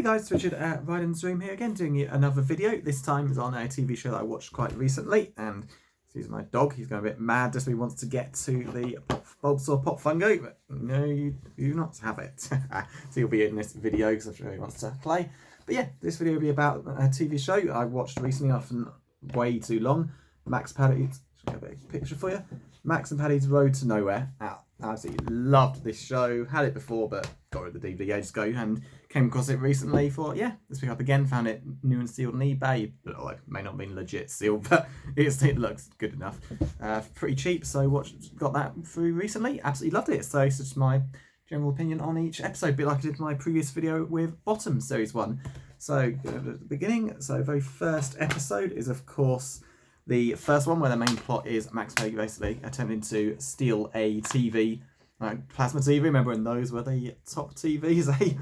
Hey guys, it's Richard at Ride and Stream here again, doing another video. This time is on a TV show that I watched quite recently, and excuse my dog, he's going a bit mad just when he wants to get to the Bulbasaur Pop Fungo, but no, you do not have it. So he'll be in this video because I'm sure he wants to play. But yeah, this video will be about a TV show I watched recently, often way too long. Max Paddy's, should I get a big picture for you? Max and Paddy's Road to Nowhere. I absolutely loved this show, had it before, but got rid of the DVD ages ago and came across it recently. Thought, yeah, let's pick up again. Found it new and sealed on eBay. But, like, may not have been legit sealed, but it looks good enough. Pretty cheap, so got that through recently. Absolutely loved it. So it's just my general opinion on each episode, a bit like I did my previous video with Bottom Series 1. So at the beginning, so very first episode is of course the first one where the main plot is Max Paddy basically attempting to steal a TV, like plasma TV. Remember when those were the top TVs, eh?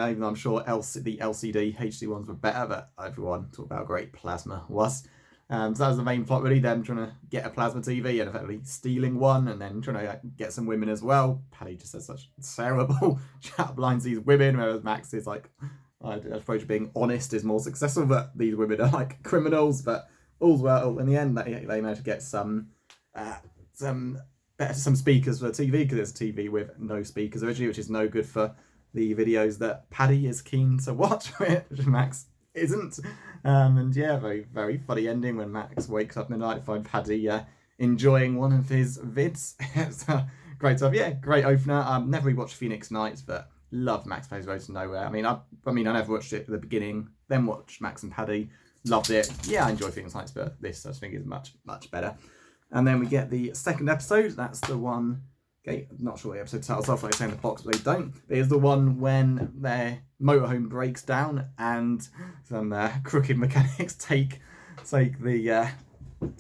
Even though I'm sure the LCD HD ones were better, but everyone talked about how great plasma was. So that was the main plot really, them trying to get a plasma TV and effectively stealing one and then trying to get some women as well. Paddy just has such terrible chat blinds these women, whereas Max is like, I suppose being honest is more successful, but these women are like criminals, but all's well. In the end, they managed to get some speakers for the TV, because it's a TV with no speakers originally, which is no good for the videos that Paddy is keen to watch, which Max isn't. And yeah, very, very funny ending when Max wakes up in the night to find Paddy enjoying one of his vids. It's great stuff. Yeah, great opener. Never really watched Phoenix Nights, but loved Max Paddy's Road to Nowhere. I mean, I never watched it at the beginning, then watched Max and Paddy. Loved it. Yeah, I enjoy Phoenix Nights, but this I think is much, much better. And then we get the second episode. That's the one. Okay, I'm not sure what the episode titles off, like saying the box, but they don't. But it's the one when their motorhome breaks down and some crooked mechanics take the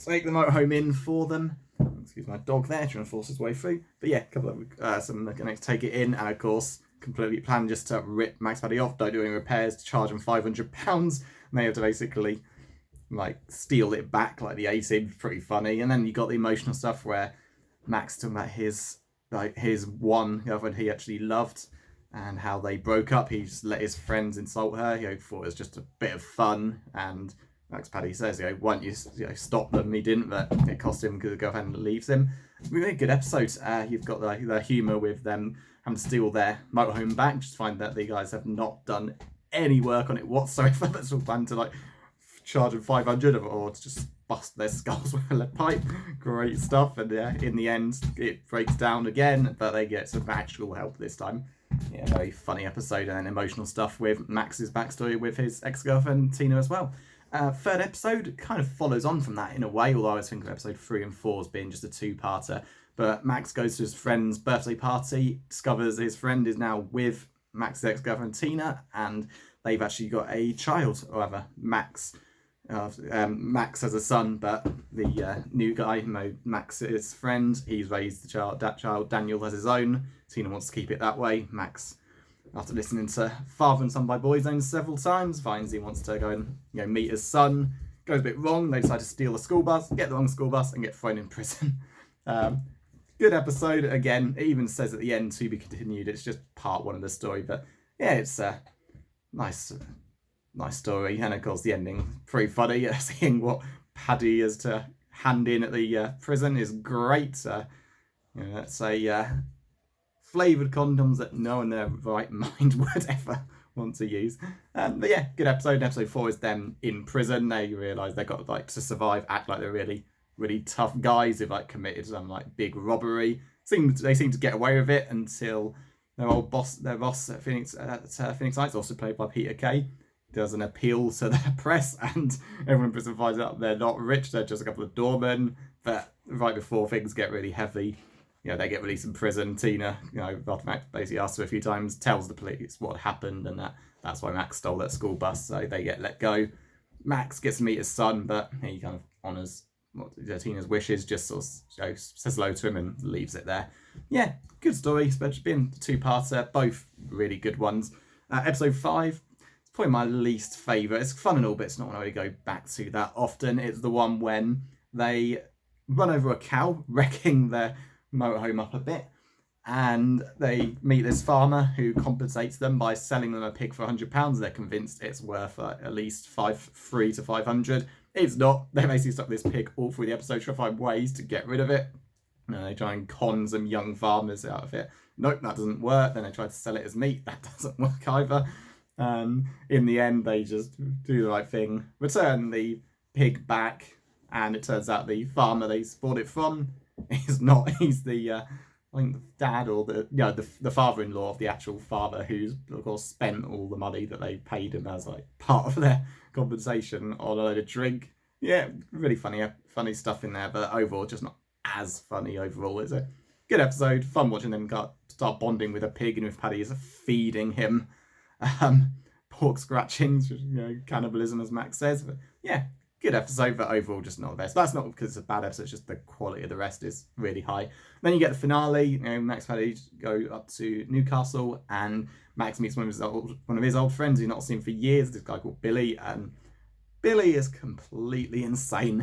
motorhome in for them. Excuse my dog there, trying to force his way through. But yeah, a couple of some mechanics take it in, and of course, completely planned just to rip Max Paddy off, don't do any repairs, to charge him £500. And they have to basically like steal it back like the A-Team. Pretty funny. And then you got the emotional stuff where Max talking about his one girlfriend he actually loved and how they broke up. He just let his friends insult her. He thought it was just a bit of fun, and Max Paddy says, why don't you stop them? He didn't, but it cost him because the girlfriend leaves him. Really good episode. You've got the humour with them having to steal their motorhome back. Just find that the guys have not done any work on it whatsoever. That's all planned to like charge them 500 or to just bust their skulls with a lead pipe. Great stuff. And yeah, in the end it breaks down again, but they get some actual help this time. Yeah, very funny episode. And then emotional stuff with Max's backstory with his ex-girlfriend Tina as well. Third episode kind of follows on from that in a way, although I was thinking of episode 3 and 4 as being just a two-parter. But Max goes to his friend's birthday party, discovers his friend is now with Max's ex-girlfriend Tina, and they've actually got a child. However, Max has a son, but the new guy, Max's friend, he's raised the child. That child, Daniel, has his own. Tina wants to keep it that way. Max, after listening to Father and Son by Boyzone several times, finds he wants to go and meet his son. Goes a bit wrong. They decide to steal a school bus, get the wrong school bus, and get thrown in prison. Good episode. Again, it even says at the end, to be continued. It's just part one of the story, but yeah, it's a nice story. And of course, the ending, pretty funny. Seeing what Paddy has to hand in at the prison is great. Let's say flavoured condoms that no one in their right mind would ever want to use. But yeah, good episode. Episode 4 is them in prison. They realise they've got to survive, act like they're really tough guys who've committed some big robbery. They seem to get away with it until their boss at Phoenix Nights, also played by Peter Kay, does an appeal to the press, and everyone in prison finds out they're not rich, they're just a couple of doormen. But right before things get really heavy, they get released from prison. Tina, after Max basically asks her a few times, tells the police what happened, and that's why Max stole that school bus, so they get let go. Max gets to meet his son, but he kind of honours Tina's wishes, just sort of says hello to him and leaves it there. Yeah, good story, especially being a two-parter, both really good ones. Episode 5, it's probably my least favourite. It's fun and all, but it's not one I really go back to that often. It's the one when they run over a cow, wrecking their motorhome up a bit, and they meet this farmer who compensates them by selling them a pig for £100. They're convinced it's worth at least 3 to 500. It's not. They basically stuck this pig all through the episode trying to find ways to get rid of it. They try and con some young farmers out of it. Nope, that doesn't work. Then they try to sell it as meat. That doesn't work either. In the end, they just do the right thing, return the pig back, and it turns out the farmer they bought it from is not. He's the I think the dad or the father-in-law of the actual father, who's of course spent all the money that they paid him as like part of their compensation on a load of drink. Yeah, really funny stuff in there, but overall just not as funny overall. It's a good episode, fun watching them start bonding with a pig, and with Paddy is feeding him pork scratchings, cannibalism as Max says. But yeah, good episode, but overall just not the best. That's not because it's a bad episode, it's just the quality of the rest is really high. Then you get the finale. Max and Paddy go up to Newcastle, and Max meets one of his old friends he's not seen for years, this guy called Billy, and Billy is completely insane.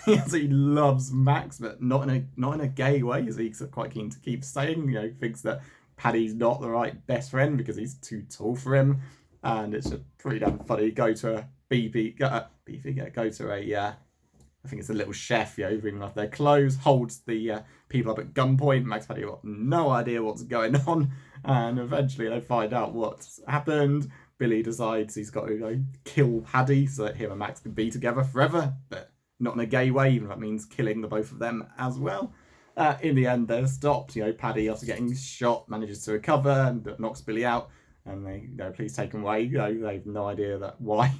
He absolutely loves Max, but not in a gay way, as he's quite keen to keep saying. Thinks that Paddy's not the right best friend because he's too tall for him, and it's just pretty damn funny. Go to a go to a I think it's a little chef, reading off their clothes, holds the people up at gunpoint. Max and Paddy got no idea what's going on, and eventually they find out what's happened. Billy decides he's got to kill Paddy so that him and Max can be together forever, but not in a gay way, even if that means killing the both of them as well. In the end, they're stopped. Paddy, after getting shot, manages to recover and knocks Billy out, and they please take him away. They have no idea why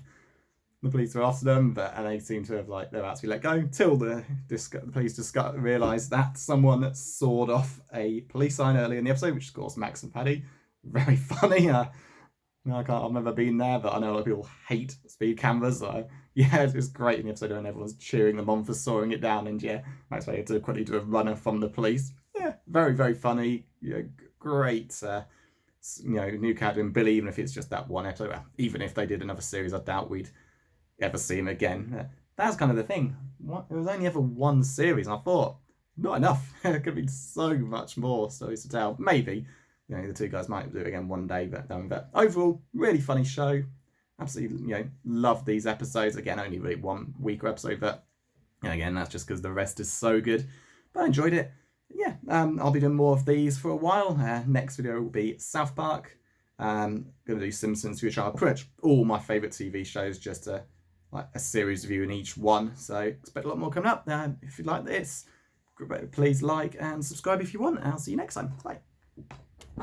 the police are after them, and they seem to have they're about to be let go till the police realise that someone sawed off a police sign earlier in the episode, which of course Max and Paddy. Very funny. I've never been there, but I know a lot of people hate speed cameras. It's great in the episode when everyone's cheering them on for sawing it down, and Max had to quickly do a runner from the police. Yeah, very, very funny. Great. New character in Billy, even if it's just that one episode. Even if they did another series, I doubt we'd ever see him again. That's kind of the thing. It was only ever one series, and I thought, not enough. There could be so much more stories to tell. Maybe. The two guys might do it again one day, but overall, really funny show. Absolutely, love these episodes. Again, only really 1 week episode, but again, that's just because the rest is so good. But I enjoyed it. Yeah, I'll be doing more of these for a while. Next video will be South Park. Gonna do Simpsons, which are pretty much all my favourite TV shows, just a series review in each one. So expect a lot more coming up. If you like this, please like and subscribe if you want. I'll see you next time. Bye.